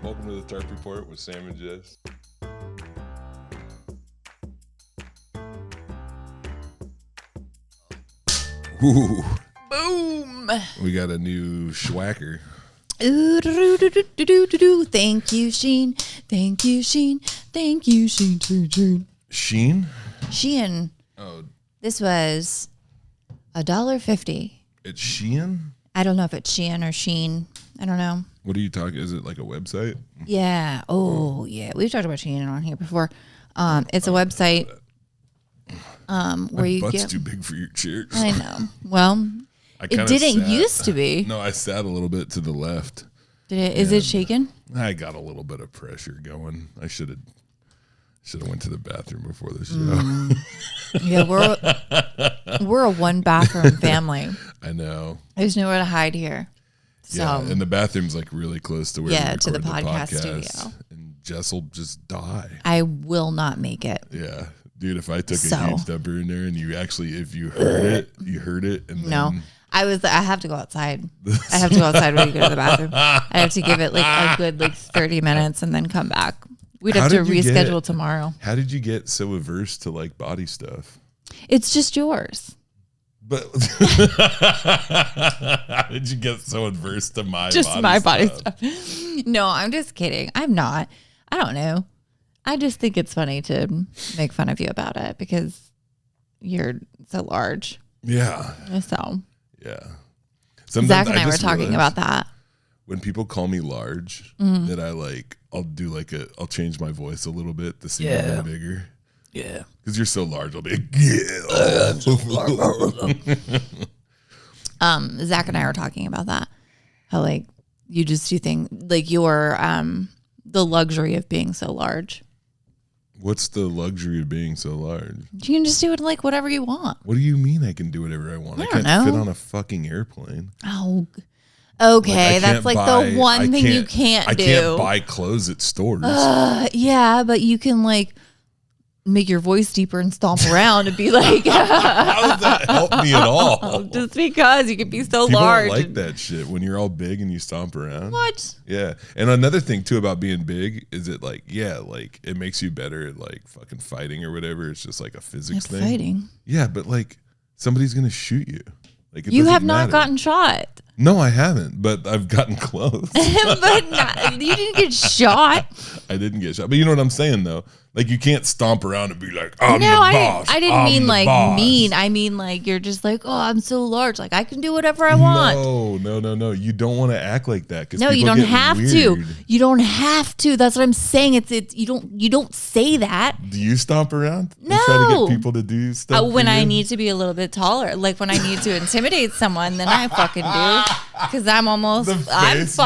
Welcome to the Tarp Report with Sam and Jess. Ooh, Boom. we got a new schwacker. Ooh, do, do, do, do, do, do, do. Thank you, Sheen. Thank you, Sheen. Thank you, Sheen. Sheen? Shein. Oh, This was $1.50. it's Shein? I don't know if it's Shein or Sheen. I don't know. What are you talking? Is it like a website? Yeah. Oh, yeah. We've talked about Shein on here before. It's a website where you butt's get. too big for your chairs. I know. Well, it didn't used to be. No, I sat a little bit to the left. Did it? Is it shaking? I got a little bit of pressure going. I should have went to the bathroom before the show. Yeah, we're a one bathroom family. I know. There's nowhere to hide here. So, Yeah, and the bathroom's like really close to where we to the record podcast studio. And Jess will just die. I will not make it. Yeah. Dude, if I took a huge dumper in there and you actually, if you heard it. And No, then, I have to go outside. I have to go outside when you go to the bathroom. I have to give it like a good 30 minutes and then come back. We'd have to reschedule tomorrow. How did you get so averse to like body stuff? It's just yours. But how did you get so adverse to my body stuff? No, I'm just kidding. I'm not. I don't know. I just think it's funny to make fun of you about it because you're so large. Yeah. So Yeah. Zach and I were talking about that. When people call me large, that I'll change my voice a little bit to seem a little bigger. Yeah. Because you're so large, I'll be like, yeah. Zach and I were talking about that. How like you just do things like you're the luxury of being so large. What's the luxury of being so large? You can just do it like whatever you want. What do you mean I can do whatever I want? I can't fit on a fucking airplane. Oh, okay. That's like the one thing you can't do. I can't buy clothes at stores. Yeah, but you can like make your voice deeper and stomp around and be like, how does that help me at all? Just because you can be so People large. Don't like that shit when you're all big and you stomp around. What? Yeah. And another thing too about being big is it like, like it makes you better at like fucking fighting or whatever. It's just like a physics thing. Fighting. Yeah, but like somebody's gonna shoot you. Like you have not gotten shot. No, I haven't, but I've gotten close. But you didn't get shot. I didn't get shot. But you know what I'm saying though? Like you can't stomp around and be like, I'm the boss. I didn't mean like mean. I mean like you're just like, oh, I'm so large. Like I can do whatever I want. No. You don't want to act like that. No, you don't have to. You don't have to. That's what I'm saying. It's you don't say that. Do you stomp around? No. And try to get people to do stuff? When I need to be a little bit taller. Like when I need to intimidate someone, then I fucking do. Because I'm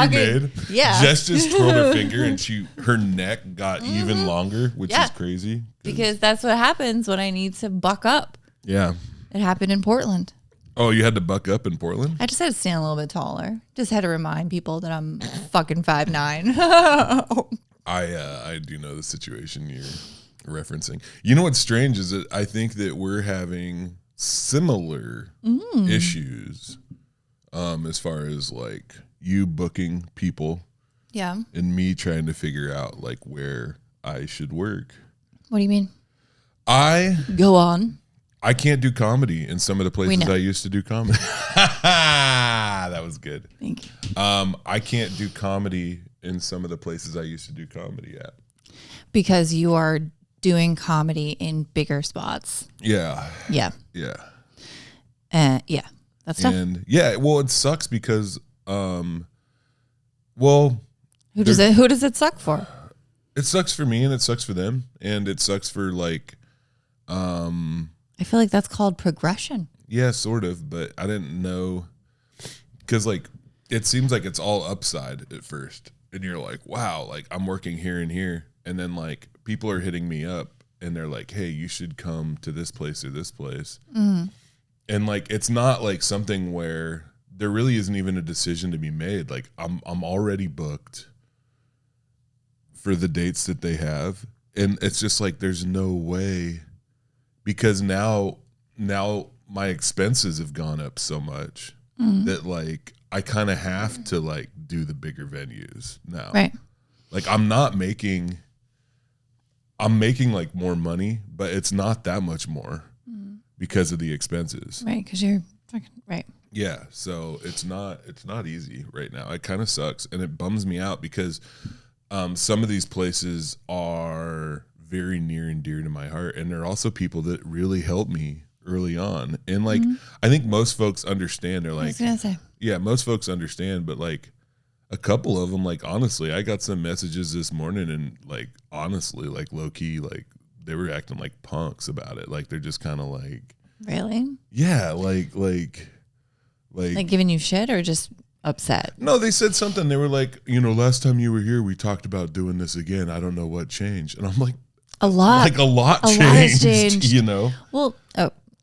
made. Yeah. Jess just twirled her finger and her neck got even longer, which is crazy. Because that's what happens when I need to buck up. Yeah. It happened in Portland. Oh, you had to buck up in Portland? I just had to stand a little bit taller. Just had to remind people that I'm fucking 5'9". I do know the situation you're referencing. You know what's strange is that I think that we're having similar issues as far as like you booking people. Yeah. And me trying to figure out like where I should work. What do you mean? Go on. I can't do comedy in some of the places I used to do comedy. That was good. Thank you. I can't do comedy in some of the places I used to do comedy at. Because you are doing comedy in bigger spots. Yeah. Yeah. Yeah. Yeah. That's tough. And well, it sucks because who does it suck for? It sucks for me and it sucks for them and it sucks for like I feel like that's called progression. Yeah, sort of, but I didn't know because like it seems like it's all upside at first and you're like, wow, like I'm working here and here and then like people are hitting me up and they're like, hey, you should come to this place or this place. And like it's not like something where there really isn't even a decision to be made. Like I'm already booked for the dates that they have. And it's just like there's no way because now my expenses have gone up so much that like I kind of have to like do the bigger venues now. Right. Like I'm making like more money, but it's not that much more because of the expenses. Right. Because you're fucking right. Yeah. So it's not easy right now. It kind of sucks. And it bums me out because some of these places are very near and dear to my heart. And they're also people that really helped me early on. And like, I think most folks understand. They're like, I was going to say. yeah, most folks understand, but like a couple of them, like honestly, I got some messages this morning and like honestly, like low key, like they were acting like punks about it. Like they're just kind of like, really? yeah, like giving you shit or just upset? No, they said something. They were like, last time you were here, we talked about doing this again. I don't know what changed. And I'm like, a lot. Like a lot has changed. Well,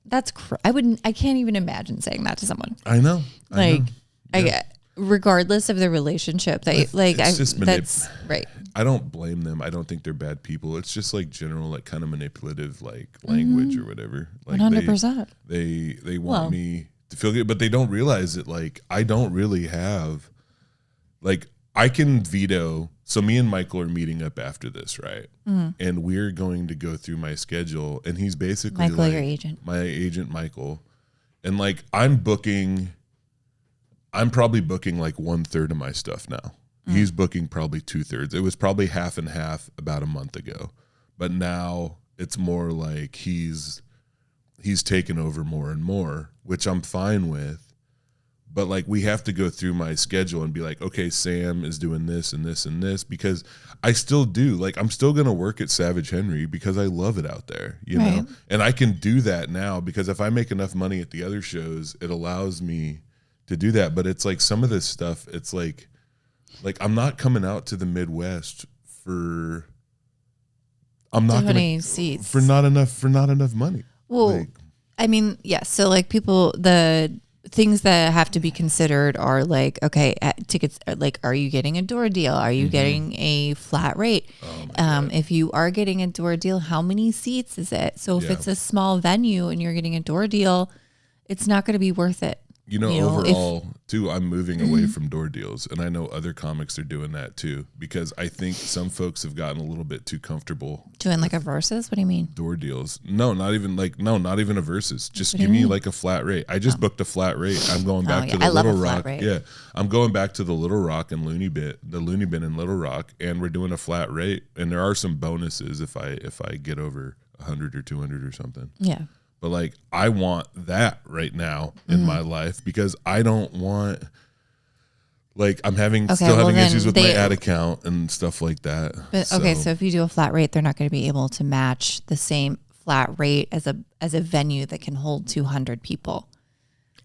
that's I can't even imagine saying that to someone. I know. Regardless of the relationship, that's right. I don't blame them. I don't think they're bad people. It's just like general, like kind of manipulative, like language or whatever. Like 100%. They want me to feel good, but they don't realize that like I don't really have, like I can veto. So me and Michael are meeting up after this, right? And we're going to go through my schedule, and he's basically Michael, your agent, my agent, Michael, and like I'm probably booking like 1/3 of my stuff now. He's booking probably 2/3. It was probably half and half about a month ago, but now it's more like he's taken over more and more, which I'm fine with. But like we have to go through my schedule and be like, okay, Sam is doing this and this and this, because I still do. Like I'm still gonna work at Savage Henry because I love it out there, you know. And I can do that now because if I make enough money at the other shows, it allows me to do that. But it's like some of this stuff, it's like I'm not coming out to the Midwest for seats for not enough money. Well, I mean, yes. So like people, the things that have to be considered are like, okay, tickets, like, are you getting a door deal? Are you getting a flat rate? If you are getting a door deal, how many seats is it? So if it's a small venue and you're getting a door deal, it's not going to be worth it. Overall, too, I'm moving away from door deals, and I know other comics are doing that too, because I think some folks have gotten a little bit too comfortable doing like a versus. What do you mean? Door deals? No, not even a versus. Just give me like a flat rate. I just booked a flat rate. I'm going back to the Little Rock. Yeah, I'm going back to the Little Rock and Looney Bin in Little Rock, and we're doing a flat rate. And there are some bonuses if I get over 100 or 200 or something. Yeah. But like I want that right now in my life, because I don't want, like, I'm still having issues with my ad account and stuff like that. But so if you do a flat rate, they're not going to be able to match the same flat rate as a venue that can hold 200 people.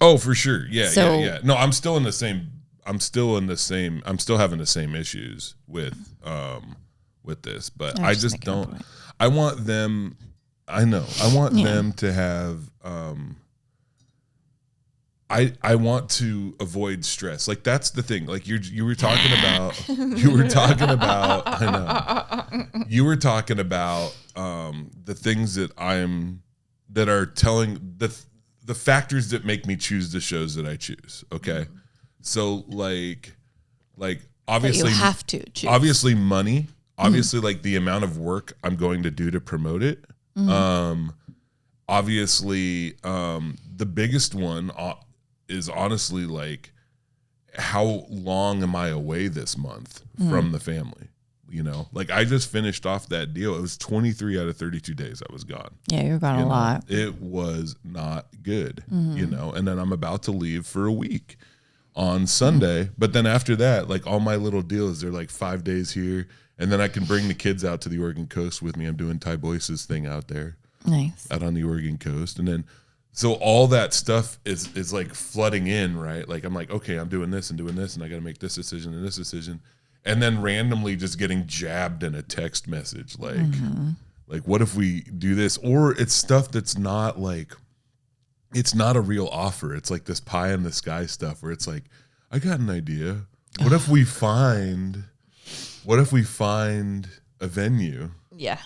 Oh, for sure. Yeah. No, I'm still having the same issues with this, but I just don't. I want them. I know. I want them to have. I want to avoid stress. Like that's the thing. Like you were talking about. I know. You were talking about the things that are telling the factors that make me choose the shows that I choose. Okay, so like obviously you have to choose. Obviously money. Obviously, like the amount of work I'm going to do to promote it. Obviously, the biggest one is honestly like how long am I away this month from the family? Like I just finished off that deal. It was 23 out of 32 days I was gone. Yeah, you're gone a lot. It was not good, and then I'm about to leave for a week on Sunday. But then after that, like all my little deals, they're like 5 days here. And then I can bring the kids out to the Oregon coast with me. I'm doing Ty Boyce's thing out there. Nice. Out on the Oregon coast. And then, so all that stuff is like flooding in, right? Like, I'm like, okay, I'm doing this, and I got to make this decision and this decision. And then randomly just getting jabbed in a text message. Like, what if we do this? Or it's stuff that's not like, it's not a real offer. It's like this pie in the sky stuff where it's like, I got an idea. What if we find a venue? Yeah.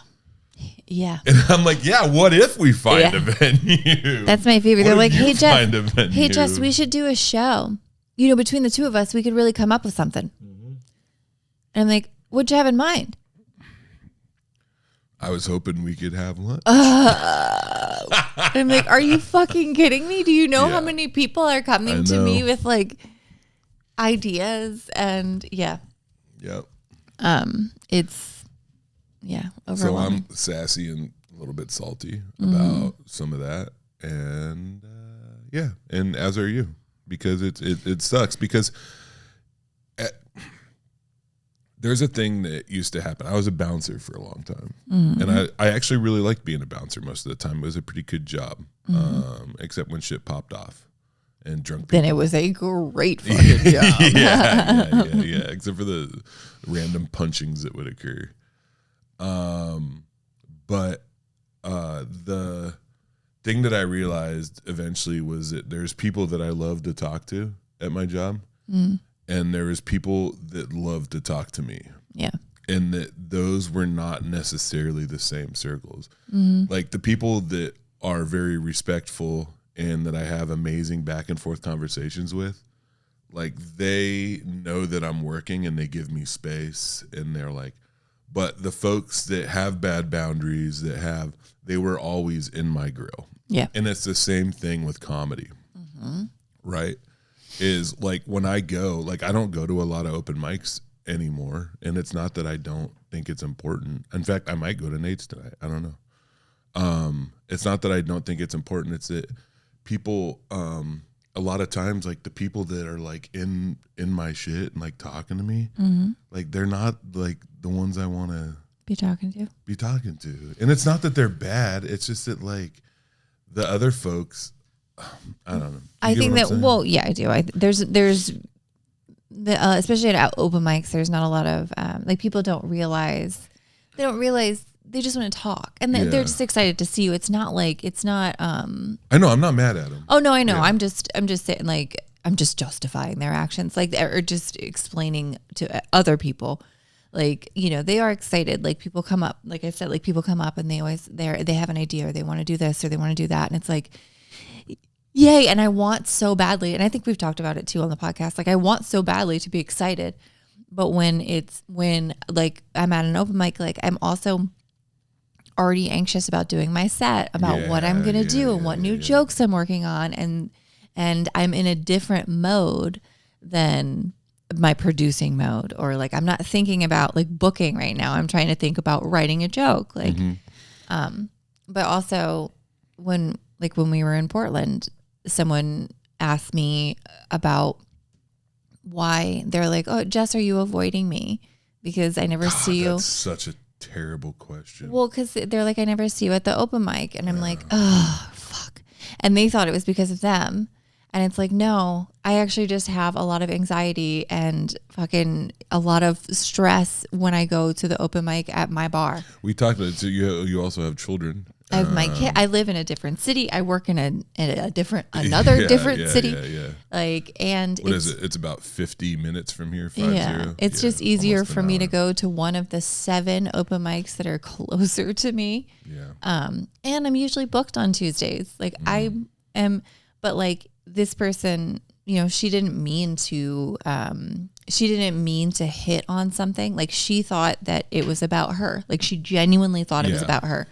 Yeah. And I'm like, yeah, what if we find a venue? That's my favorite. They're like, hey, Jess, we should do a show. Between the two of us, we could really come up with something. And I'm like, What'd you have in mind? I was hoping we could have lunch. I'm like, are you fucking kidding me? Do you know how Yeah. many people are coming to me with like ideas? And Yep. It's So overwhelming. I'm sassy and a little bit salty about some of that, and and as are you, because it sucks because there's a thing that used to happen. I was a bouncer for a long time, and I actually really liked being a bouncer most of the time. It was a pretty good job, except when shit popped off and drunk people. Then it was a great fucking job. yeah. Except for the random punchings that would occur. But the thing that I realized eventually was that there's people that I love to talk to at my job, and there was people that love to talk to me. Yeah. And that those were not necessarily the same circles. Like the people that are very respectful and that I have amazing back and forth conversations with, like they know that I'm working and they give me space, and they're like, but the folks that have bad boundaries, they were always in my grill. Yeah. And it's the same thing with comedy, right? Is like when I go, like I don't go to a lot of open mics anymore. And it's not that I don't think it's important. In fact, I might go to Nate's tonight. I don't know. It's not that I don't think it's important. It's that people, a lot of times, like the people that are like in my shit and like talking to me, like they're not like the ones I want to Be talking to. And it's not that they're bad. It's just that like the other folks, I don't know. I think that, well, yeah, I do. There's especially at open mics, there's not a lot of, like people don't realize, they just want to talk, and they're just excited to see you. It's not, I know, I'm not mad at them. Oh no, I know. Yeah. I'm just saying, like, I'm just justifying their actions, like, or just explaining to other people, like, you know, they are excited. Like people come up, like I said, like people come up and they have an idea, or they want to do this or they want to do that. And it's like, yay. And I want so badly. And I think we've talked about it too on the podcast. Like I want so badly to be excited, but when like I'm at an open mic, like I'm also already anxious about doing my set, about what I'm going to do and what new jokes I'm working on. And I'm in a different mode than my producing mode, or like, I'm not thinking about like booking right now. I'm trying to think about writing a joke. Like, but also when we were in Portland, someone asked me about why. They're like, oh, Jess, are you avoiding me? Because I never see you. That's such a terrible question. Well, because they're like, I never see you at the open mic. And I'm like, oh, fuck. And they thought it was because of them. And it's like, no, I actually just have a lot of anxiety and fucking a lot of stress when I go to the open mic at my bar. We talked about it. So you also have children. I have my kid. I live in a different city. I work in another different city. Yeah. Like, and what is it? It's about 50 minutes from here. 50. Yeah. It's just easier for me to go to one of the 7 open mics that are closer to me. Yeah. And I'm usually booked on Tuesdays. Like I am, but like this person, you know, she didn't mean to hit on something. Like she thought that it was about her. Like she genuinely thought it was about her.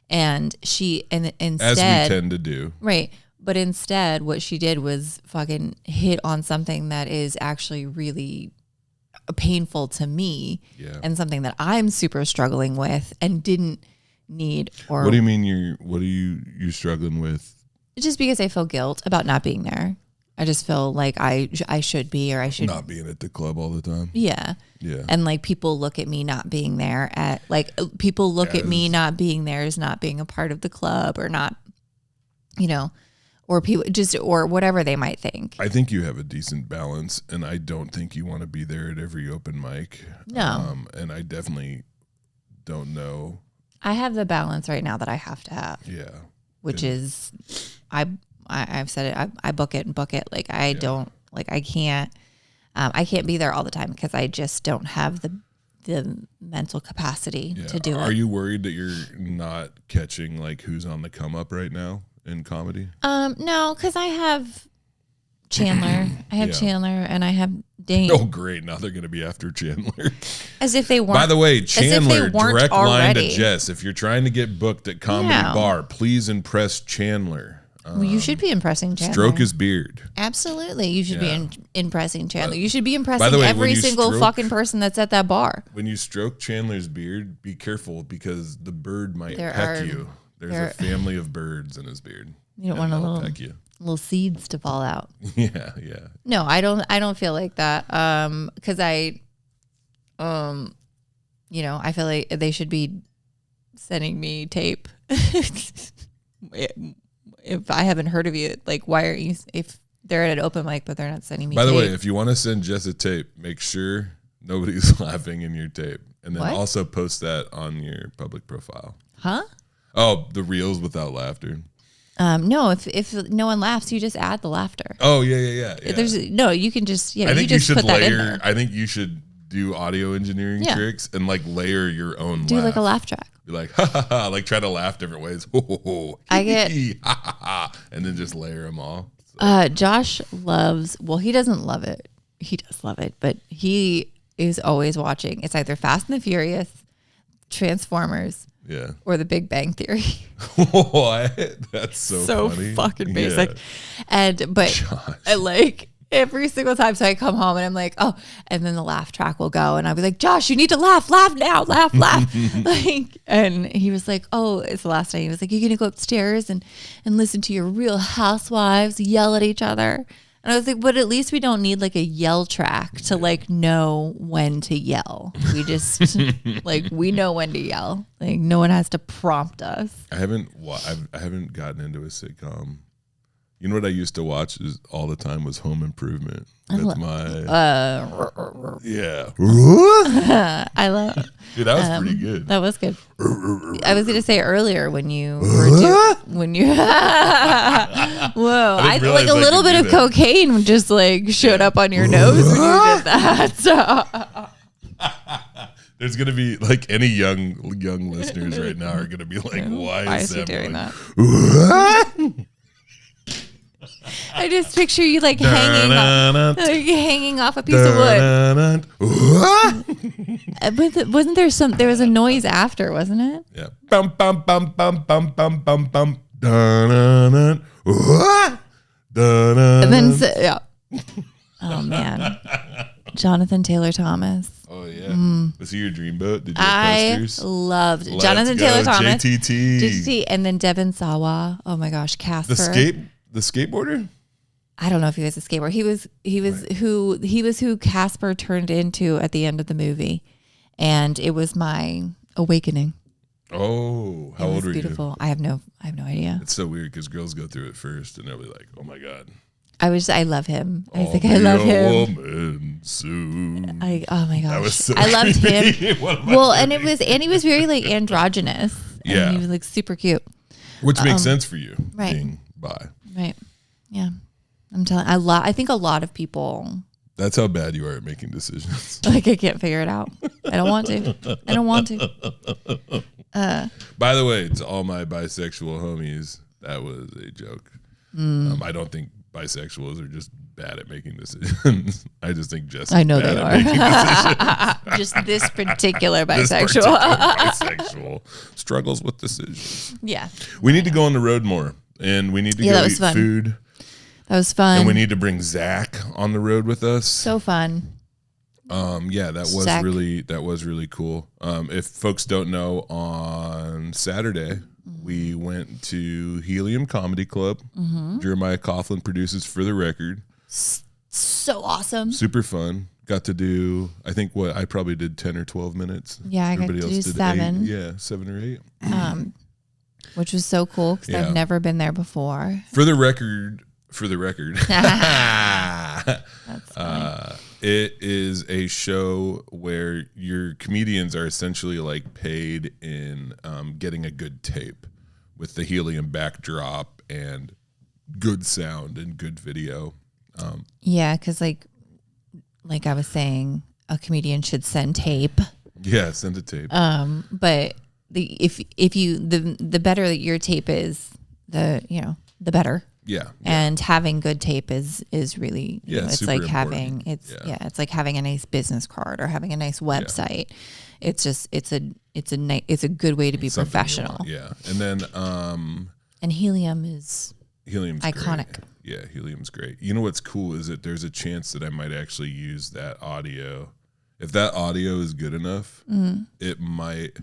And instead, as we tend to do, right? But instead, what she did was fucking hit on something that is actually really painful to me, and something that I'm super struggling with, and didn't need. Or what do you mean you're struggling with? Just because I feel guilt about not being there. I just feel like I should be, or I should not being at the club all the time. Yeah. And like people look at me not being there at me not being there as not being a part of the club, or not, you know, or people just, or whatever they might think. I think you have a decent balance, and I don't think you want to be there at every open mic. No. And I definitely don't know. I have the balance right now that I have to have. Yeah. Which is, I've said it. I book it and book it. Like I don't, like I can't be there all the time because I just don't have the mental capacity to do it. Are you worried that you're not catching like who's on the come up right now in comedy? No, because I have Chandler. I have Yeah. Chandler, and I have Dane. Oh, great. Now they're going to be after Chandler. As if they weren't. By the way, Chandler, weren't direct line to already. Jess. If you're trying to get booked at Comedy Yeah. Bar, please impress Chandler. Well, you should be impressing Chandler. Stroke his beard. Absolutely. You should Yeah. be impressing Chandler. You should be By impressing the way, when every you single stroke- fucking person that's at that bar. When you stroke Chandler's beard, be careful because the bird might There peck are- you. There's there- a family of birds in his beard. You don't and want a that'll little peck you. little seeds to fall out. Yeah. No, I don't feel like that. Because I feel like they should be sending me tape. If I haven't heard of you, like, why are you? If they're at an open mic, but they're not sending me. By the tape. way, if you want to send Jess a tape, make sure nobody's laughing in your tape, and then What? also post that on your public profile. Huh? Oh, the reels without laughter. No, if no one laughs, you just add the laughter. Oh yeah. There's no, you can just I think you just should put that in layer. there. I think you should do audio engineering Yeah. tricks and like layer your own. Do laugh. like a laugh track. Be like ha ha ha, like try to laugh different ways. Ho, ho, ho. I get- ha ha ha, and then just layer them all. So, Josh loves. Well, he doesn't love it. He does love it, but he is always watching. It's either Fast and the Furious, Transformers, yeah. or The Big Bang Theory. What? That's so funny. Fucking basic. Yeah. But Josh. I like every single time. So I come home and I'm like, oh, and then the laugh track will go, and I'll be like, Josh, you need to laugh now, laugh. Like, and he was like, oh, it's the last night. He was like, you're gonna go upstairs and listen to your Real Housewives yell at each other. And I was like, but at least we don't need like a yell track to like know when to yell. We just like, we know when to yell. Like, no one has to prompt us. I haven't gotten into a sitcom. You know what I used to watch all the time was Home Improvement. That's my yeah. I love. Dude, that was pretty good. That was good. I was going to say earlier when you were when you whoa, I didn't like realize a I little could bit do of that. cocaine just like showed up on your nose when you did that. So There's gonna be like any young listeners right now are gonna be like, why is he Sam doing like, that? I just picture you like hanging off a piece of wood. But wasn't there there was a noise after, wasn't it? Yeah. Bum bum bum bum bum bum bum bum. Dun-dun-dun. Dun-dun-dun. And then yeah. Oh man, Jonathan Taylor Thomas. Oh yeah. Was he your dreamboat? Did you have I posters? loved Let's Jonathan go, Taylor Thomas. JTT. And then Devin Sawa. Oh my gosh, Casper. The skateboarder? I don't know if he was a skateboarder. He was who Casper turned into at the end of the movie, and it was my awakening. Oh, how It old was were beautiful. you? I have no idea. It's so weird because girls go through it first and they'll be like, "Oh my god." I love him. I was I'll like, be I love a him. woman soon. Oh my gosh, That was so I loved creepy. him. What am I Well, and doing? he was very like androgynous. Yeah. And he was like super cute. Which makes sense for you, right. being bi. Right. Yeah. I'm telling I think a lot of people That's how bad you are at making decisions. like I can't figure it out. I don't want to. By the way, to all my bisexual homies, that was a joke. I don't think bisexuals are just bad at making decisions. I just think Jessica's I know bad they at are. making decisions. Just this particular This bisexual. particular bisexual struggles with decisions. Yeah. We need to go on the road more, and we need to Yeah, that go was eat fun. food, That was fun. and we need to bring Zach on the road with us. so fun. Yeah, that was Zach. really cool. If folks don't know, on Saturday we went to Helium Comedy Club. Jeremiah Coughlin produces For the Record. So awesome. Super fun. Got to do, I think I probably did 10 or 12 minutes. Yeah, I got to do 7. 8. Yeah, 7 or 8. Which was so cool because Yeah. I've never been there before. For the record, That's funny. it is a show where your comedians are essentially like paid in getting a good tape with the helium backdrop and good sound and good video. Yeah, because like I was saying, a comedian should send tape. Yeah, send a tape. But the better that your tape is, the better. Yeah. And having good tape is really, you know, it's super like important. it's like having a nice business card or having a nice website. It's just, it's a good way to be Something professional. Yeah. And then, and helium's iconic. Great. Yeah. Helium's great. You know, what's cool is that there's a chance that I might actually use that audio. If that audio is good enough, it might,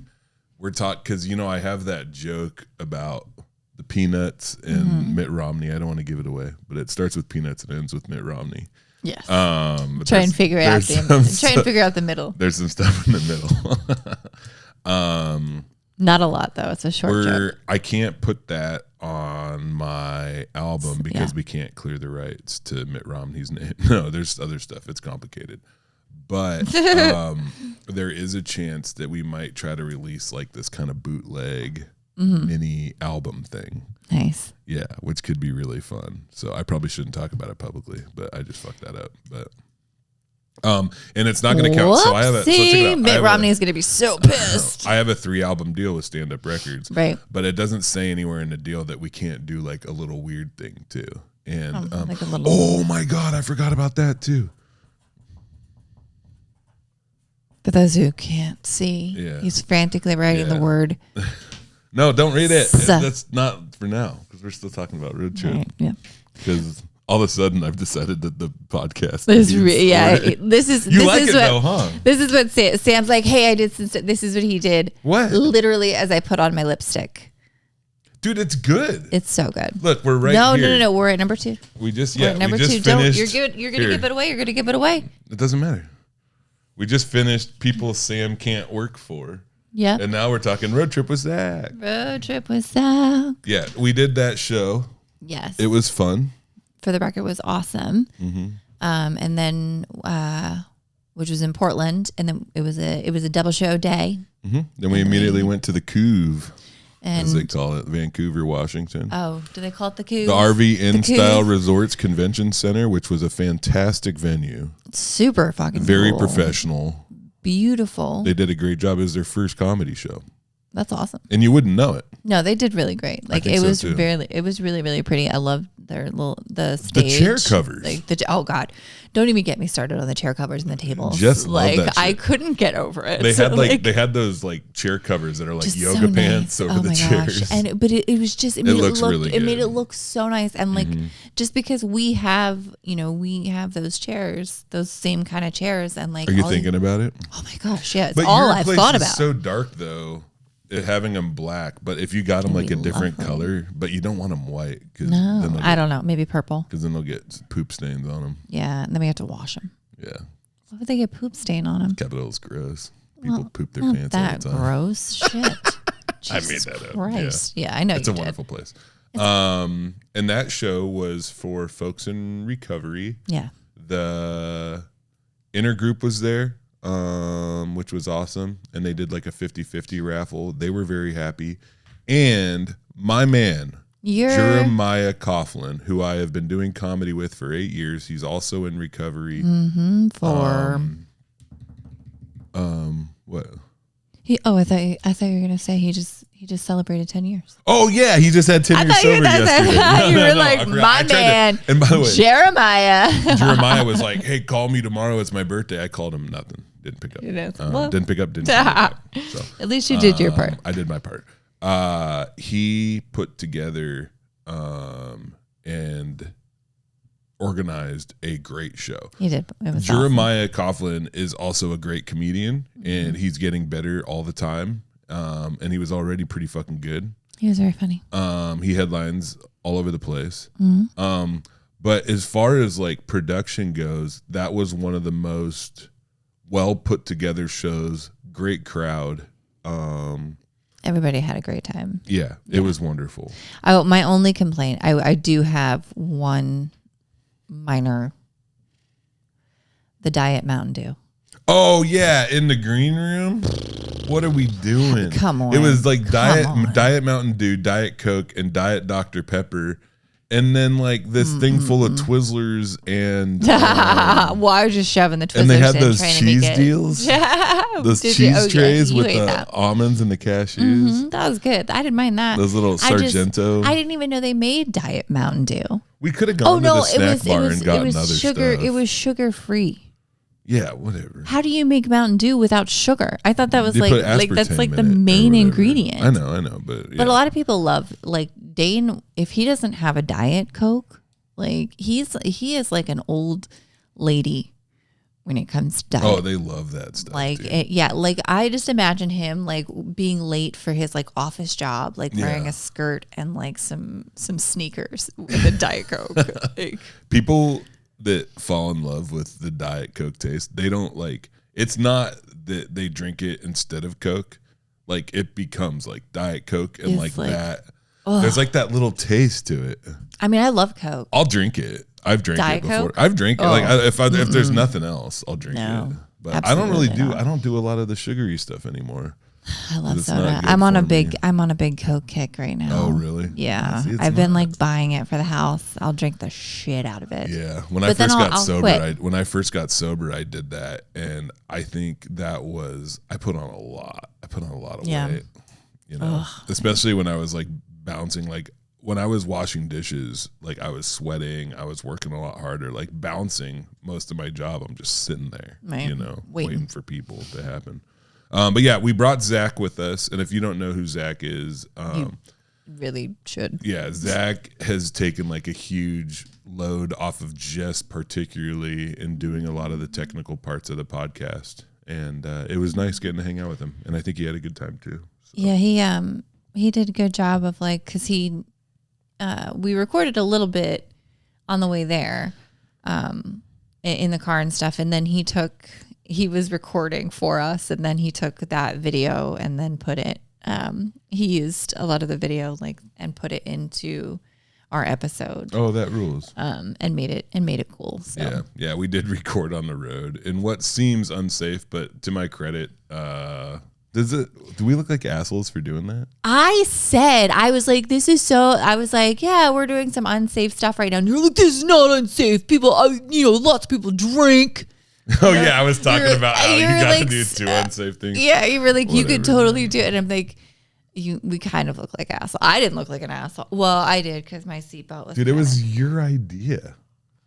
cause you know, I have that joke about the Peanuts and Mitt Romney. I don't want to give it away, but it starts with Peanuts and ends with Mitt Romney. Yes. Try and figure out the middle. There's some stuff in the middle. Not a lot though. It's a short joke. I can't put that on my album because we can't clear the rights to Mitt Romney's name. No, there's other stuff. It's complicated. But there is a chance that we might try to release like this kind of bootleg mini album thing. Nice. Yeah, which could be really fun. So I probably shouldn't talk about it publicly, but I just fucked that up. But and it's not going to count. So I have Mitt Romney is going to be so pissed. I have a 3-album deal with Stand Up Records, right? But it doesn't say anywhere in the deal that we can't do like a little weird thing too. And like a little oh my god, I forgot about that too. For those who can't see, he's frantically writing the word. No, don't read it. That's not for now because we're still talking about road trip. Right, yeah. Because all of a sudden I've decided that the podcast. This is though, huh? This is what Sam's like. Hey, I did. This is what he did. What? Literally, as I put on my lipstick. Dude, it's good. It's so good. Look, we're right here. No. We're at number 2. We just number 2. Finished. Don't. You're gonna give it away. You're gonna give it away. It doesn't matter. We just finished People Sam Can't Work For. Yeah. And now we're talking Road Trip with Zach. Road Trip with Zach. Yeah, we did that show. Yes. It was fun. For the record, was awesome. Mm-hmm. And then, which was in Portland, and then it was a double show day. Mm-hmm. Then we immediately went to the Couve, as they call it, Vancouver, Washington. Oh, do they call it the Couve? The RV In-Style Resorts Convention Center, which was a fantastic venue. Super fucking very cool. Professional. Beautiful. They did a great job. It was their first comedy show. That's awesome. And you wouldn't know it. No, they did really great. Like it was really, really pretty. I loved the stage. The chair covers. Like oh God. Don't even get me started on the chair covers and the tables. Just like love that shit. I couldn't get over it. They had those like chair covers that are like yoga pants over the chairs. But it was just it made it look so nice. And like just because we have those chairs, those same kind of chairs, and like are you thinking about it? Oh my gosh, yeah. It's but all your I've place thought is about. So dark though. Having them black, but if you got them like a different color, but you don't want them white. No, I don't know. Maybe purple. Because then they'll get poop stains on them. Yeah, and then we have to wash them. Yeah. Why would they get poop stain on them? Cabelas gross. People poop their pants all the time. That gross shit. I made that up. Christ. Yeah, I know. It's a wonderful place. And that show was for folks in recovery. Yeah. The inner group was there. Which was awesome. And they did like a 50-50 raffle. They were very happy. And my man, Jeremiah Coughlin, who I have been doing comedy with for 8 years. He's also in recovery. What? I thought you were gonna say he just celebrated 10 years. Oh yeah, he just had 10 years sober yesterday. You were like, my man. And by the way, Jeremiah was like, "Hey, call me tomorrow. It's my birthday." I called him, nothing. Didn't pick up. Didn't pick up. So at least you did your part. I did my part. He put together and organized a great show. He did. It was Jeremiah Coughlin is also a great comedian, and he's getting better all the time. And he was already pretty fucking good. He was very funny. He headlines all over the place. But as far as like production goes, that was one of the most well put together shows. Great crowd. Everybody had a great time. Yeah, it was wonderful. My only complaint, I do have one minor, the Diet Mountain Dew. Oh yeah, in the green room. What are we doing? Come on. It was like Diet Mountain Dew, Diet Coke, and Diet Dr. Pepper. and then like this thing full of Twizzlers and well, I was just shoving the Twizzlers and they had in, those trying cheese to make deals. Those Did cheese you? trays you with ate the that. almonds and the cashews. That was good. I didn't mind that. Those little Sargento. I didn't even know they made Diet Mountain Dew. We could have gone to the snack bar and gotten other sugar. stuff. It was sugar free. Yeah, whatever. How do you make Mountain Dew without sugar? I thought that was They put like that's aspartame like the in it or main whatever. ingredient. I know, but yeah. But a lot of people love like Dane. If he doesn't have a Diet Coke, like he is like an old lady when it comes to diet. Oh, they love that stuff. Like dude. like I just imagine him like being late for his like office job, like wearing a skirt and like some sneakers with a Diet Coke. Like, People that fall in love with the Diet Coke taste, they don't like. It's not that they drink it instead of Coke. Like it becomes like Diet Coke and It's like like, that. There's like that little taste to it. I mean, I love Coke. I'll drink it. I've drank Diet it before. Coke? I've drank it. Oh. Like if there's nothing else, I'll drink No, it. But I don't really absolutely not. I don't do a lot of the sugary stuff anymore. I love It's not soda. good I'm on for a big Coke kick right now. Oh, really? Yeah, See, it's I've been not. like buying it for the house. I'll drink the shit out of it. Yeah, when I But then first got I'll sober, quit. when I first got sober, I did that, and I think that was I put on a lot. I put on a lot of Yeah. weight, you know, especially when I was like bouncing. Like when I was washing dishes, like I was sweating, I was working a lot harder. Like bouncing most of my job, I'm just sitting there, Right. you know, Waiting. waiting for people to happen. But yeah, we brought Zach with us, and if you don't know who Zach is, Really should. yeah, Zach has taken like a huge load off of Jess, particularly in doing a lot of the technical parts of the podcast, and it was nice getting to hang out with him, and I think he had a good time too. So. Yeah, he did a good job of like, cause we recorded a little bit on the way there, in the car and stuff, and then he was recording for us, and then he took that video and then put it. He used a lot of the video like and put it into our episode. Oh, that rules. And made it cool. So. Yeah, we did record on the road in what seems unsafe, but to my credit, do we look like assholes for doing that? I was like, yeah, we're doing some unsafe stuff right now. And you're like, this is not unsafe. People, lots of people drink. Oh yeah, I was talking you're- about how you you're got like, to do two unsafe things. Yeah, you were like, you could Whatever. totally do it. And I'm like, we kind of look like assholes. I didn't look like an asshole. Well, I did because my seatbelt was. Dude, it was your idea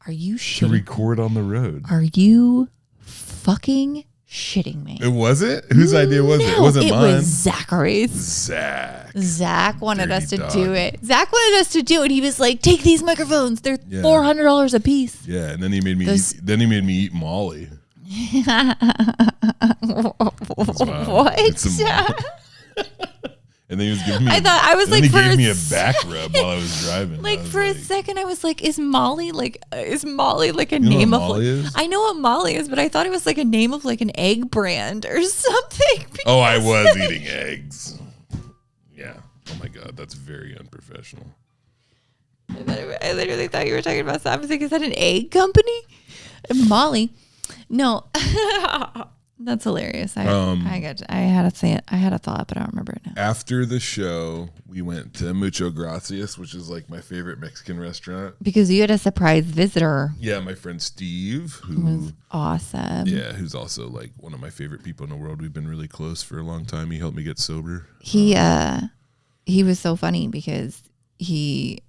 Are you to shitting? record on the road. Are you fucking shitting me? It wasn't? Whose idea was it? It No, wasn't mine. It was Zachary's. Zach Wanted us to Dirty do dog. it. Zach wanted us to do it. He was like, take these microphones. They're Yeah. $400 a piece. Yeah, and then he made me Those- eat Molly. What? It's a- and then he was giving me. I thought I was and then like, he for gave a me a back rub while I was driving. Like I was for a second, I was like, "Is Molly like a know name what of?" Molly is? I know what Molly is, but I thought it was like a name of like an egg brand or something. Oh, I was eating eggs. Yeah. Oh my god, that's very unprofessional. I literally thought you were talking about something. I was like, "Is that an egg company?" Molly, no, that's hilarious. I had to say it. I had a thought, but I don't remember it now. After the show, we went to Mucho Gracias, which is like my favorite Mexican restaurant. Because you had a surprise visitor. Yeah, my friend Steve, It was awesome. yeah, who's also like one of my favorite people in the world. We've been really close for a long time. He helped me get sober. He was so funny because he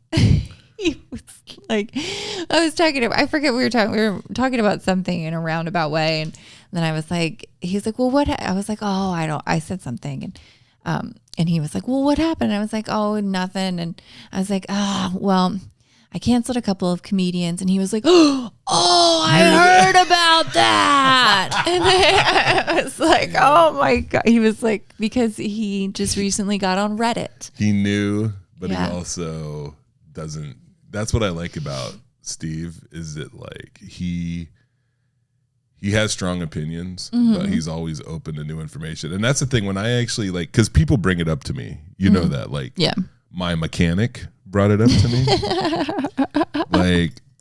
was like, I forget we were talking about something in a roundabout way, and then I was like, he's like, well, what? I was like, oh, I said something, and he was like, well, what happened? And I was like, oh, nothing, and I was like, well, I canceled a couple of comedians, and he was like, oh, I heard about that, and I was like, oh my god, he was like, because he just recently got on Reddit. He knew, but Yeah. he also doesn't. That's what I like about Steve is that like he has strong opinions, but he's always open to new information. And that's the thing when I actually like, because people bring it up to me, you know that like Yeah. my mechanic brought it up to me,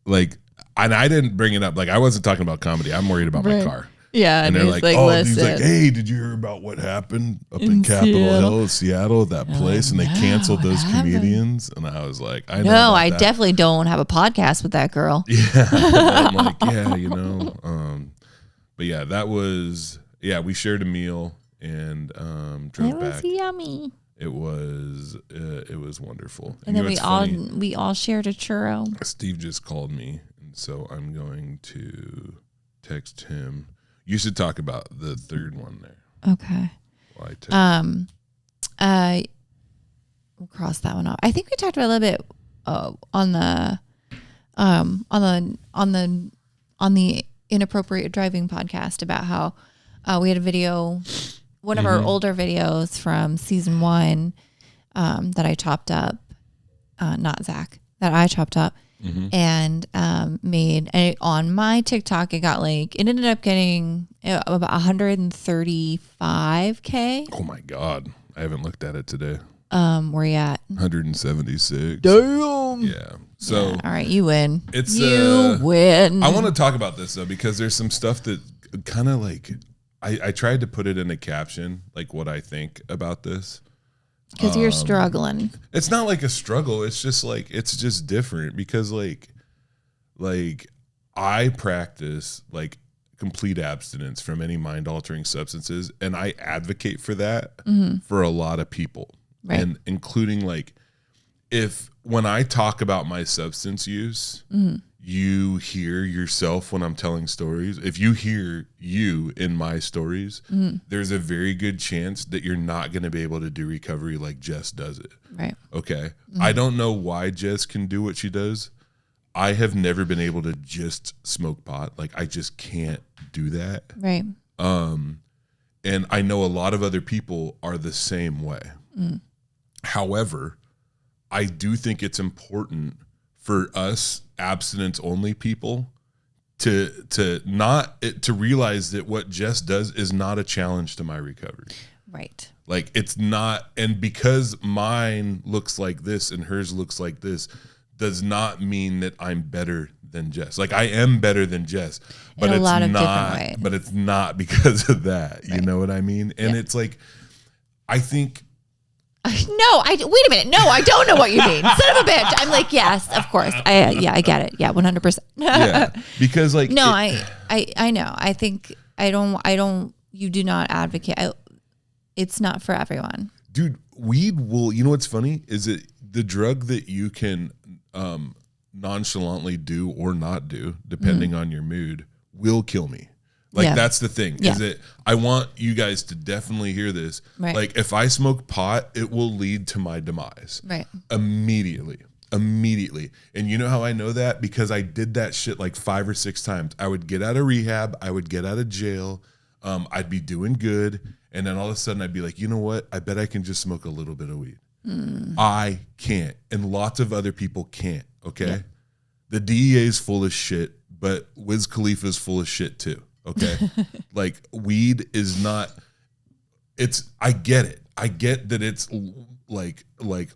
like, and I didn't bring it up. Like I wasn't talking about comedy. I'm worried about my Right. car. Yeah, and they're like, like, oh, listen. he's like, hey, did you hear about what happened up in Capitol Hill, Seattle, that place? And they canceled those comedians. And I was like, I know. No, I that. definitely don't have a podcast with that girl. Yeah. I'm like, yeah, you know. But yeah, that was, we shared a meal and drove back. It was yummy. It was wonderful. And then we all shared a churro. Steve just called me, and so I'm going to text him. You should talk about the third one there. Okay. Well, We'll cross that one off. I think we talked about a little bit on the inappropriate driving podcast about how we had a video, one of our older videos from season 1 that I chopped up, not Zach, that I chopped up and made on my TikTok. It ended up getting about 135K. Oh my God. I haven't looked at it today. Where you at? 176. Damn. Yeah. So all right, you win. You win. I want to talk about this though, because there's some stuff that kind of like, I tried to put it in a caption, like what I think about this. Because you're struggling. It's not like a struggle. It's just like, it's just different because like I practice like complete abstinence from any mind altering substances. And I advocate for that for a lot of people. Right. And including like, when I talk about my substance use, you hear yourself when I'm telling stories. If you hear you in my stories, there's a very good chance that you're not going to be able to do recovery like Jess does it. Right. Okay. I don't know why Jess can do what she does. I have never been able to just smoke pot. Like I just can't do that. Right. And I know a lot of other people are the same way. However, I do think it's important for us abstinence only people to realize that what Jess does is not a challenge to my recovery. Right. Like it's not, and because mine looks like this and hers looks like this does not mean that I'm better than Jess. Like I am better than Jess, but in a lot of not, different ways. but it's not because of that. Right. You know what I mean? And it's like, I think, wait a minute. No, I don't know what you mean. Son of a bitch. I'm like, yes, of course. I get it. Yeah, 100%. Yeah, because like no, I know. I think I don't. You do not advocate. It's not for everyone, dude. Weed will. You know what's funny is it the drug that you can nonchalantly do or not do depending on your mood will kill me. Like that's the thing is that I want you guys to definitely hear this. Right. Like if I smoke pot, it will lead to my demise. Right. Immediately. And you know how I know that? Because I did that shit like 5 or 6 times. I would get out of rehab. I would get out of jail. I'd be doing good. And then all of a sudden I'd be like, you know what? I bet I can just smoke a little bit of weed. I can't. And lots of other people can't. Okay. Yeah. The DEA is full of shit, but Wiz Khalifa is full of shit too. Okay. Like weed is not, I get it. I get that it's like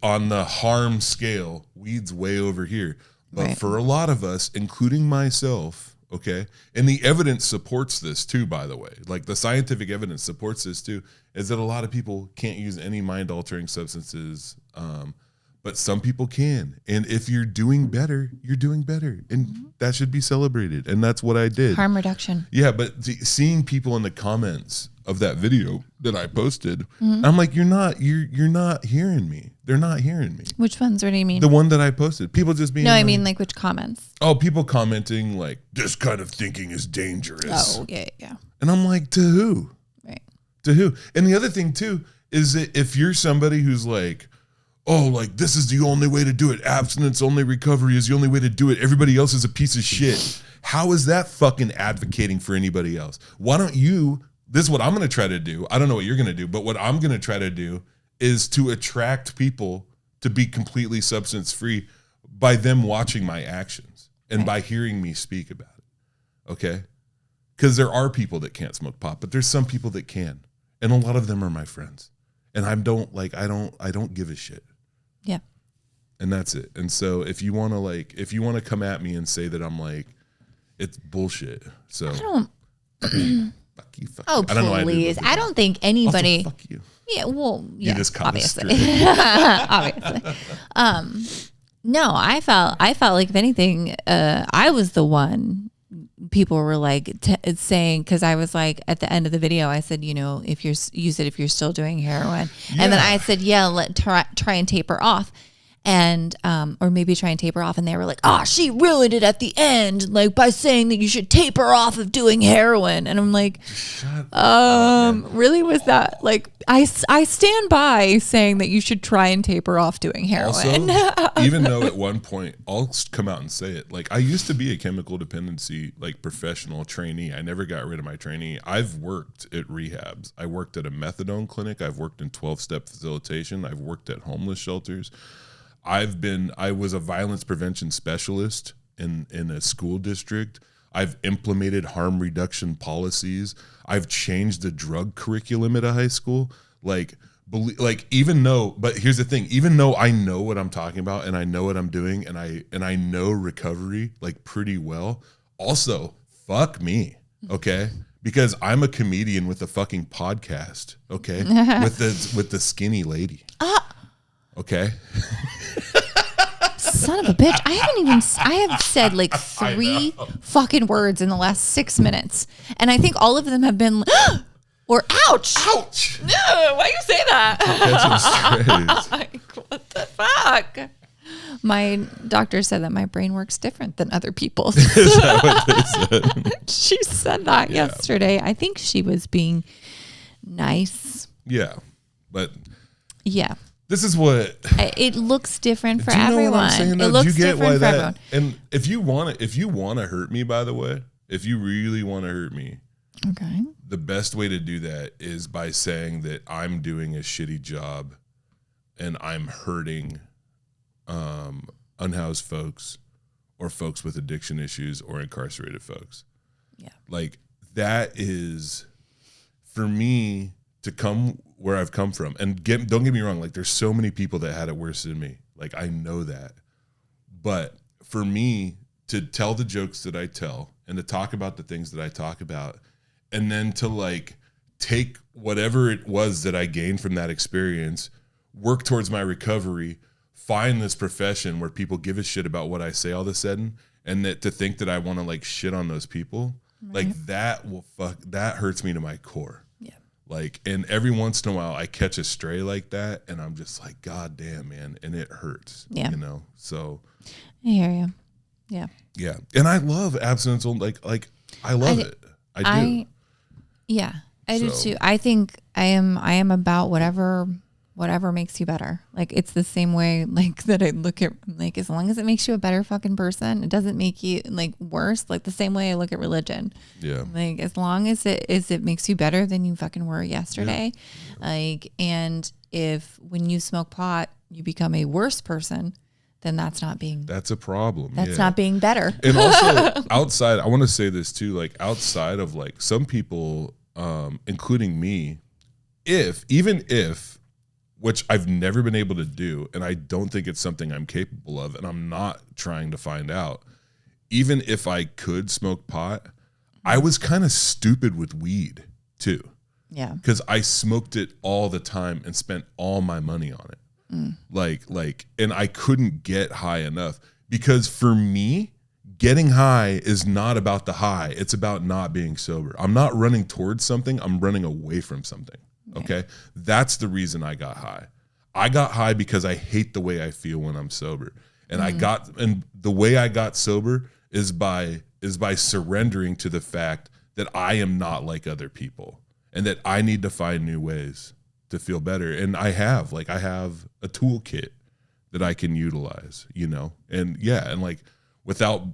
on the harm scale, weed's way over here. But for a lot of us, including myself, okay, and the evidence supports this too, by the way, like the scientific evidence supports this too, is that a lot of people can't use any mind altering substances. But some people can. And if you're doing better, you're doing better. And that should be celebrated. And that's what I did. Harm reduction. Yeah, but seeing people in the comments of that video that I posted, I'm like, you're not hearing me. They're not hearing me. Which ones? What do you mean? The one that I posted. People just being I mean like which comments? Oh, people commenting like, this kind of thinking is dangerous. Oh, yeah. And I'm like, to who? Right. To who? And the other thing too, is that if you're somebody who's like, oh, like this is the only way to do it. Abstinence only recovery is the only way to do it. Everybody else is a piece of shit. How is that fucking advocating for anybody else? Why don't you, this is what I'm going to try to do. I don't know what you're going to do, but what I'm going to try to do is to attract people to be completely substance free by them watching my actions and by hearing me speak about it. Okay? Because there are people that can't smoke pot, but there's some people that can. And a lot of them are my friends. And I don't give a shit. Yeah. And that's it. And so if you want to come at me and say that I'm like, it's bullshit. So Fuck you. Fuck Oh, you. I don't know why please. I I don't think anybody. Also, fuck you. Yeah, well, yeah, You just caught obviously. obviously. No, I felt like if anything, I was the one. People were like saying, because I was like at the end of the video, I said, if you said if you're still doing heroin, and then I said, try and taper off. And or maybe try and taper off, and they were like, she ruined it at the end, like by saying that you should taper off of doing heroin. And I'm like, really, was that like I stand by saying that you should try and taper off doing heroin. Also, even though at one point I'll come out and say it, like I used to be a chemical dependency like professional trainee. I never got rid of my trainee. I've worked at rehabs. I worked at a methadone clinic. I've worked in 12-step facilitation. I've worked at homeless shelters. I was a violence prevention specialist in a school district. I've implemented harm reduction policies. I've changed the drug curriculum at a high school. But here's the thing, even though I know what I'm talking about and I know what I'm doing and I know recovery like pretty well, also fuck me, okay? Because I'm a comedian with a fucking podcast, okay? with the skinny lady. Okay. Son of a bitch. I have said like 3 fucking words in the last 6 minutes. And I think all of them have been or ouch. Ouch. No, why you say that? Like, what the fuck? My doctor said that my brain works different than other people's. Is that what they said? She said that yesterday. I think she was being nice. Yeah. But yeah. This is what it looks different for do you know everyone. What I'm saying, it though? looks Do you get different why for that, everyone. And if you want to hurt me, by the way, if you really want to hurt me, okay, the best way to do that is by saying that I'm doing a shitty job and I'm hurting unhoused folks or folks with addiction issues or incarcerated folks. Yeah. Like that is for me to come where I've come from and don't get me wrong. Like there's so many people that had it worse than me. Like I know that, but for me to tell the jokes that I tell and to talk about the things that I talk about, and then to like take whatever it was that I gained from that experience, work towards my recovery, find this profession where people give a shit about what I say all of a sudden, and that to think that I want to like shit on those people, like that hurts me to my core. Yeah. Like, and every once in a while I catch a stray like that and I'm just like, God damn, man. And it hurts, so. I hear you. Yeah. Yeah. And I love abstinence. Like I love it. I do. Yeah, I do too. I think I am about whatever makes you better. Like it's the same way like that I look at like as long as it makes you a better fucking person, it doesn't make you like worse. Like the same way I look at religion. Yeah. Like as long as it makes you better than you fucking were yesterday. Yeah. Like and if when you smoke pot you become a worse person, then that's a problem. That's not being better. And also outside, I want to say this too, like outside of like some people, including me, even if, which I've never been able to do, and I don't think it's something I'm capable of, and I'm not trying to find out, even if I could smoke pot, I was kind of stupid with weed too. Yeah. Because I smoked it all the time and spent all my money on it. And I couldn't get high enough because for me, getting high is not about the high. It's about not being sober. I'm not running towards something. I'm running away from something. Okay. That's the reason I got high. I got high because I hate the way I feel when I'm sober. And and the way I got sober is by surrendering to the fact that I am not like other people and that I need to find new ways to feel better. And I have a toolkit that I can utilize, and without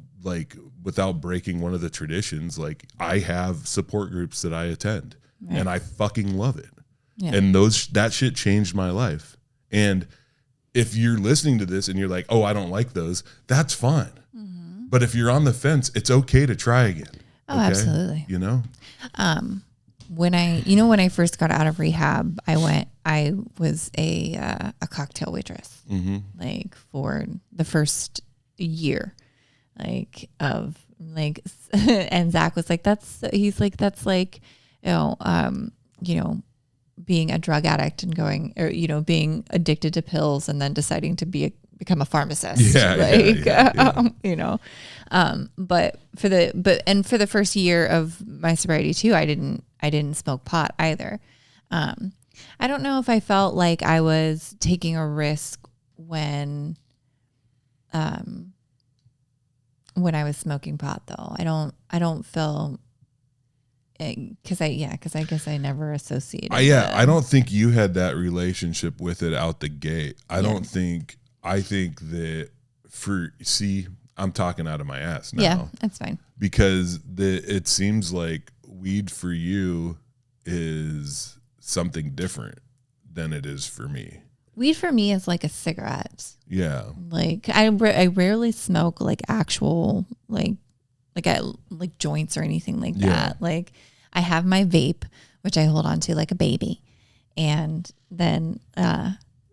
breaking one of the traditions, like I have support groups that I attend and I fucking love it. Yeah. And that shit changed my life. And if you're listening to this and you're like, oh, I don't like those, that's fine. Mm-hmm. But if you're on the fence, it's okay to try again. Oh, okay? Absolutely. When I first got out of rehab, I was a cocktail waitress, like for the first year, and Zach was like, that's like you know, being a drug addict and going, or, you know, being addicted to pills and then deciding to become a pharmacist. You know, but for the first year of my sobriety too, I didn't smoke pot either. I don't know if I felt like I was taking a risk when I was smoking pot though. I don't feel, because I guess I never associated. I don't think you had that relationship with it out the gate. I think that I'm talking out of my ass now. Yeah, that's fine. Because it seems like weed for you is something different than it is for me. Weed for me is like a cigarette. Yeah. Like I rarely smoke like actual like joints or anything like that. Like I have my vape, which I hold on to like a baby. And then,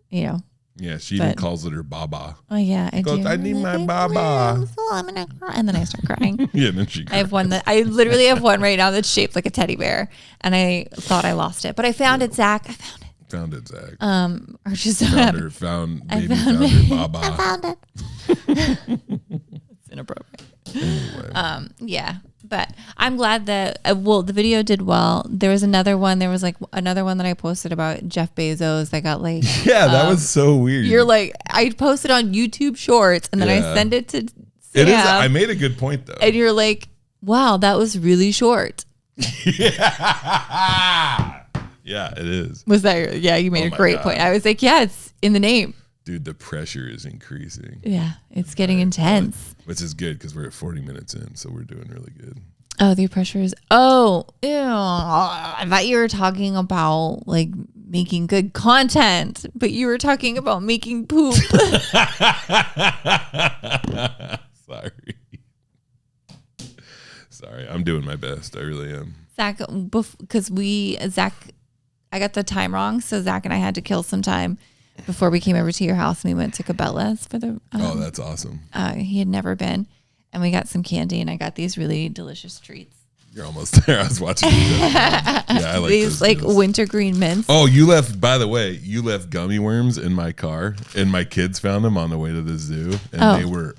you know. Yeah, she even calls it her baba. Oh yeah, I do. I need my baba. I'm gonna cry, and then I start crying. Yeah, then she cries. I have one I literally have one right now that's shaped like a teddy bear, and I thought I lost it, but I found it, Zach. I found it. Found it, Zach. Or just found her baba. I found it. It's inappropriate. Anyway. Yeah. But I'm glad that, the video did well. There was another one. There was like another one that I posted about Jeff Bezos that got like. Yeah, that was so weird. You're like, I posted on YouTube Shorts and then I send it to Sam. It is. I made a good point though. And you're like, wow, that was really short. Yeah. Yeah, it is. Was that? Yeah, you made a great point. I was like, yeah, it's in the name. Dude, the pressure is increasing. Yeah, it's getting intense. Which is good because we're at 40 minutes in, so we're doing really good. Oh, the pressure is. Oh, ew. I thought you were talking about like making good content, but you were talking about making poop. Sorry, I'm doing my best. I really am. Zach, because I got the time wrong, so Zach and I had to kill some time before we came over to your house, and we went to Cabelas for the. Oh, that's awesome. He had never been, and we got some candy, and I got these really delicious treats. You're almost there. I was watching. Yeah, I like these like deals. Wintergreen mints. Oh, you left. By the way, you left gummy worms in my car, and my kids found them on the way to the zoo, and they were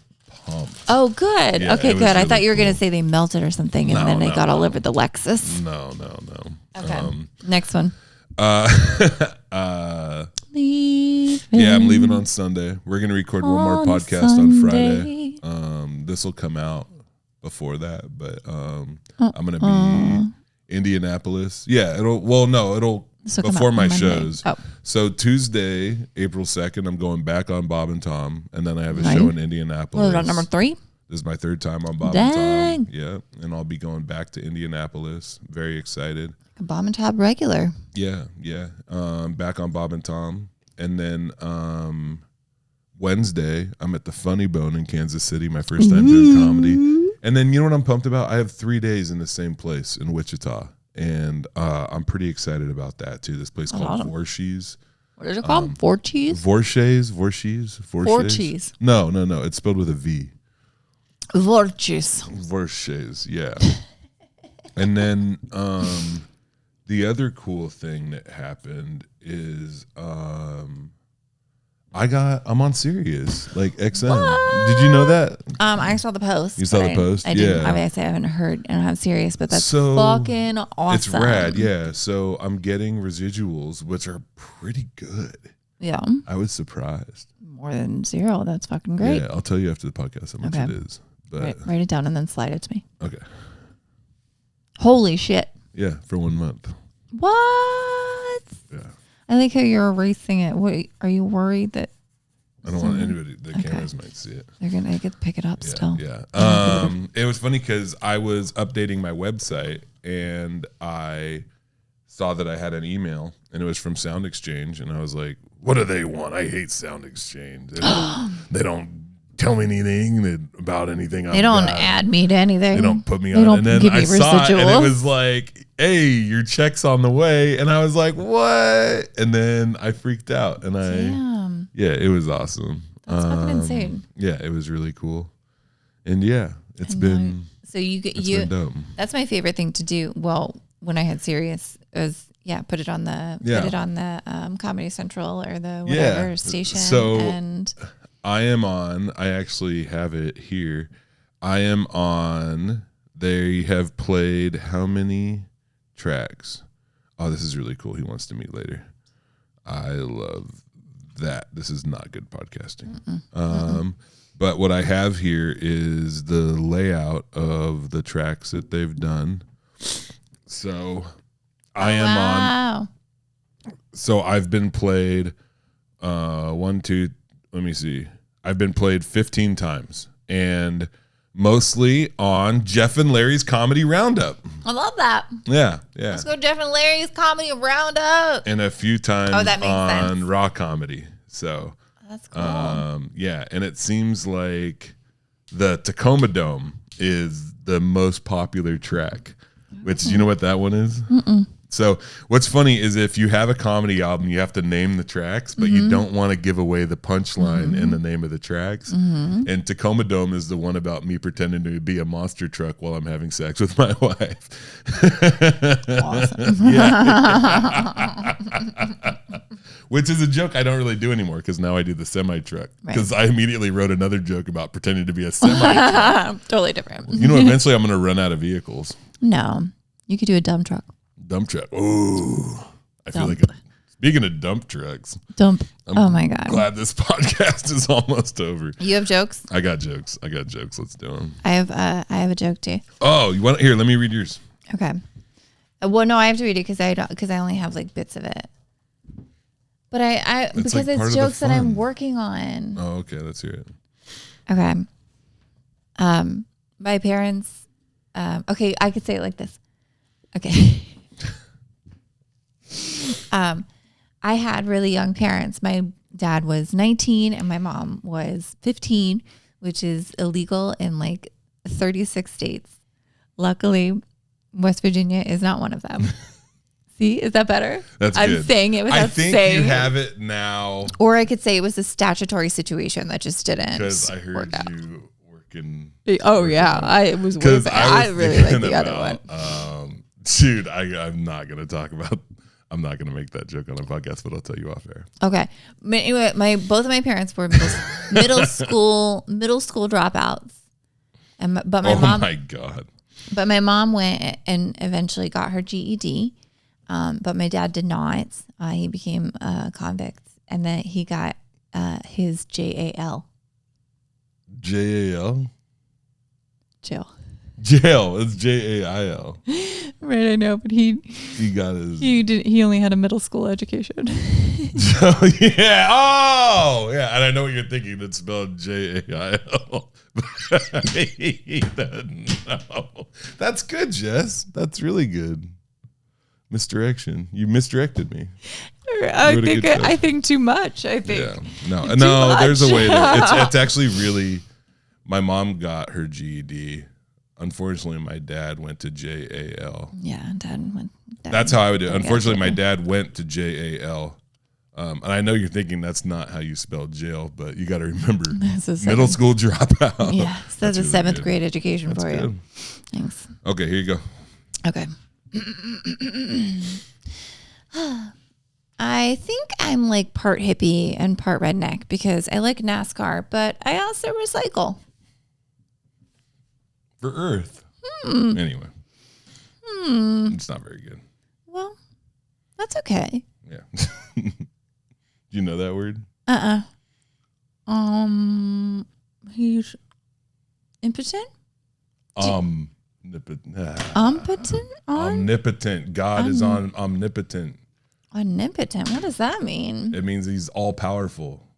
pumped. Oh, good. Yeah, okay, good. Really I thought you were going to say they melted or something, and then they got all over the Lexus. No. Okay. Next one. Yeah, I'm leaving on Sunday. We're gonna record one more podcast on Friday. This will come out before that, but I'm gonna be Indianapolis. Yeah, it'll before my shows. Oh. So Tuesday, April 2nd, I'm going back on Bob and Tom, and then I have a show in Indianapolis. What about number 3? This is my 3rd time on Bob and Tom. Yeah, and I'll be going back to Indianapolis. Very excited. A Bob and Tom regular. Yeah. Back on Bob and Tom. And then Wednesday, I'm at the Funny Bone in Kansas City, my first time doing comedy. And then you know what I'm pumped about? I have 3 days in the same place in Wichita. And I'm pretty excited about that, too. This place called Vorshey's. What is it called? Vorshey's? Vorshey's. No. It's spelled with a V. Vorshey's, yeah. And then the other cool thing that happened is I'm on Sirius, like XM. What? Did you know that? I saw the post. You saw the post? I didn't. Obviously, I haven't heard. I don't have Sirius, but that's fucking awesome. It's rad, yeah. So I'm getting residuals, which are pretty good. Yeah. I was surprised. More than 0. That's fucking great. Yeah, I'll tell you after the podcast how much it is. But write it down and then slide it to me. Okay. Holy shit. Yeah, for 1 month. What? Yeah. I like how you're erasing it. Wait, are you worried that I don't want anybody, the cameras might see it. They're going to pick it up still. Yeah. It was funny because I was updating my website and I saw that I had an email and it was from Sound Exchange. And I was like, what do they want? I hate Sound Exchange. They don't tell me anything about anything. They don't add me to anything. They don't put me on. And then I saw it and it was like, hey, your check's on the way. And I was like, what? And then I freaked out. And it was awesome. That's fucking insane. Yeah, it was really cool. And yeah, it's been so been dope. That's my favorite thing to do. Well, when I had Sirius, it was put it on the Comedy Central or the whatever station. So and I actually have it here. I am on. They have played how many tracks? Oh, this is really cool. He wants to meet later. I love that. This is not good podcasting. But what I have here is the layout of the tracks that they've done. So I am on. So I've been played let me see. I've been played 15 times, and mostly on Jeff and Larry's Comedy Roundup. I love that. Yeah. Let's go Jeff and Larry's Comedy Roundup. And a few times on sense. Raw Comedy. So that's cool. And it seems like the Tacoma Dome is the most popular track, which you know what that one is? Mm-mm. So what's funny is if you have a comedy album, you have to name the tracks, but you don't want to give away the punchline in the name of the tracks. And Tacoma Dome is the one about me pretending to be a monster truck while I'm having sex with my wife. Awesome. Which is a joke I don't really do anymore because now I do the semi-truck. Because I immediately wrote another joke about pretending to be a semi-truck. Totally different. You know, eventually I'm going to run out of vehicles. No. You could do a dump truck. Dump truck. Ooh. I feel like speaking of dump trucks. Oh my God. Glad this podcast is almost over. You have jokes? I got jokes. Let's do them. I have a joke too. Oh, you want here, let me read yours. Okay. Well, no, I have to read it because I only have like bits of it. But because like it's jokes that I'm working on. Oh, okay. Let's hear it. Okay. My parents okay, I could say it like this. Okay. I had really young parents. My dad was 19 and my mom was 15, which is illegal in like 36 states. Luckily, West Virginia is not one of them. See, is that better? That's I'm good. saying it without saying. I think you have it now. Or I could say it was a statutory situation that just didn't. Because I heard you working. Oh yeah, I was. Because I really like the other one. Dude, I'm not gonna talk about. I'm not gonna make that joke on a podcast, but I'll tell you off air. Okay. But anyway, both of my parents were middle school dropouts, but my mom. Oh my God. But my mom went and eventually got her GED, but my dad did not. He became a convict, and then he got his JAL. JAL. Jail. Jail. It's JAIL. Right, I know, but he got his. He only had a middle school education. Oh yeah. Oh yeah. And I know what you're thinking. It's spelled JAIL. He doesn't know. That's good, Jess. That's really good. Misdirection. You misdirected me. I think too much. I think. Yeah. No. There's a way. It's actually really. My mom got her GED. Unfortunately, my dad went to JAL. Yeah, that's how I would do it. Unfortunately, my dad went to JAL. And I know you're thinking that's not how you spell jail, but you got to remember middle school dropout. Yeah, so that's a seventh grade education for you. Thanks. Okay, here you go. Okay. I think I'm like part hippie and part redneck because I like NASCAR, but I also recycle. For Earth. Anyway. It's not very good. Well, that's okay. Yeah. Do you know that word? He's impotent? Omnipotent. God is omnipotent. Omnipotent. What does that mean? It means he's all powerful.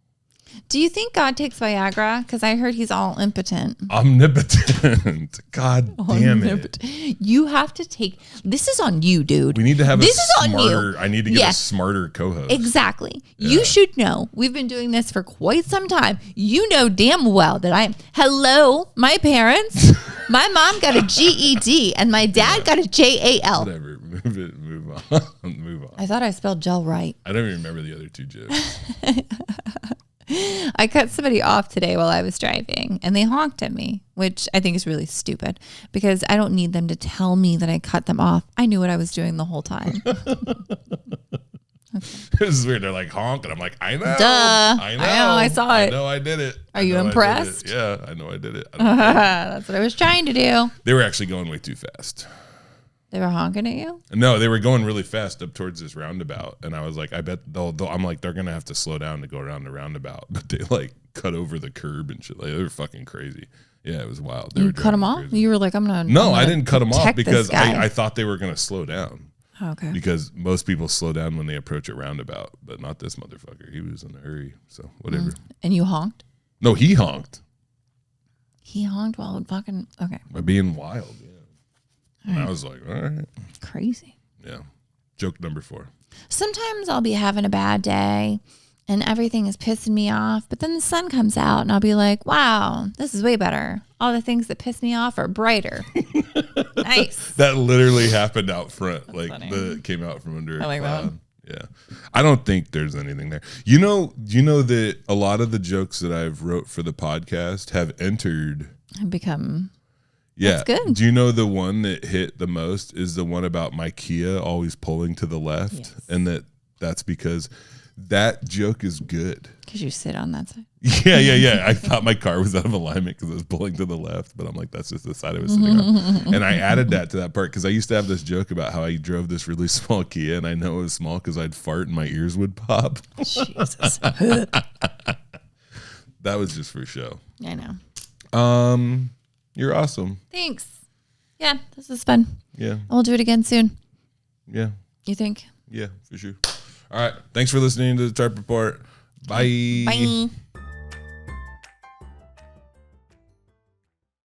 Do you think God takes Viagra? Because I heard he's all impotent. Omnipotent. God damn it. You have to take... This is on you, dude. We need to have this is on you. I need to get a smarter co-host. Exactly. Yeah. You should know. We've been doing this for quite some time. You know damn well that I'm... Hello, my parents. My mom got a GED and my dad got a JAL. Whatever. Move on. I thought I spelled gel right. I don't even remember the other two jokes. I cut somebody off today while I was driving and they honked at me, which I think is really stupid because I don't need them to tell me that I cut them off. I knew what I was doing the whole time. This is weird. They're like honk, and I'm like, I know. Duh. I know. I saw it. I know I did it. Are you impressed? Yeah, I know I did it. That's what I was trying to do. They were actually going way too fast. They were honking at you? No, they were going really fast up towards this roundabout, and I was like, I bet I'm like, they're gonna have to slow down to go around the roundabout, but they like cut over the curb and shit. Like they were fucking crazy. Yeah, it was wild. You cut them off? Crazy. You were like, I'm gonna. No, I'm gonna I didn't cut them off because I I thought they were gonna slow down. Okay. Because most people slow down when they approach a roundabout, but not this motherfucker. He was in a hurry, so whatever. And you honked? No, he honked. He honked while fucking okay. By being wild, yeah. And I was like, all right. Crazy. Yeah. Joke number 4. Sometimes I'll be having a bad day and everything is pissing me off, but then the sun comes out and I'll be like, wow, this is way better. All the things that piss me off are brighter. Nice. That literally happened out front. That's like funny. came out from under I like a that cloud. Yeah. I don't think there's anything there. You know that a lot of the jokes that I've wrote for the podcast have entered. I've become. Yeah. That's good. Do you know the one that hit the most is the one about my Kia always pulling to the left? Yes. And that's because that joke is good. Because you sit on that side. Yeah. I thought my car was out of alignment because it was pulling to the left, but I'm like, that's just the side I was sitting on. And I added that to that part because I used to have this joke about how I drove this really small Kia, and I know it was small because I'd fart and my ears would pop. Jesus. That was just for show. I know. You're awesome. Thanks. Yeah, this is fun. Yeah. We'll do it again soon. Yeah. You think? Yeah, for sure. All right. Thanks for listening to the Tarp Report. Bye. Bye.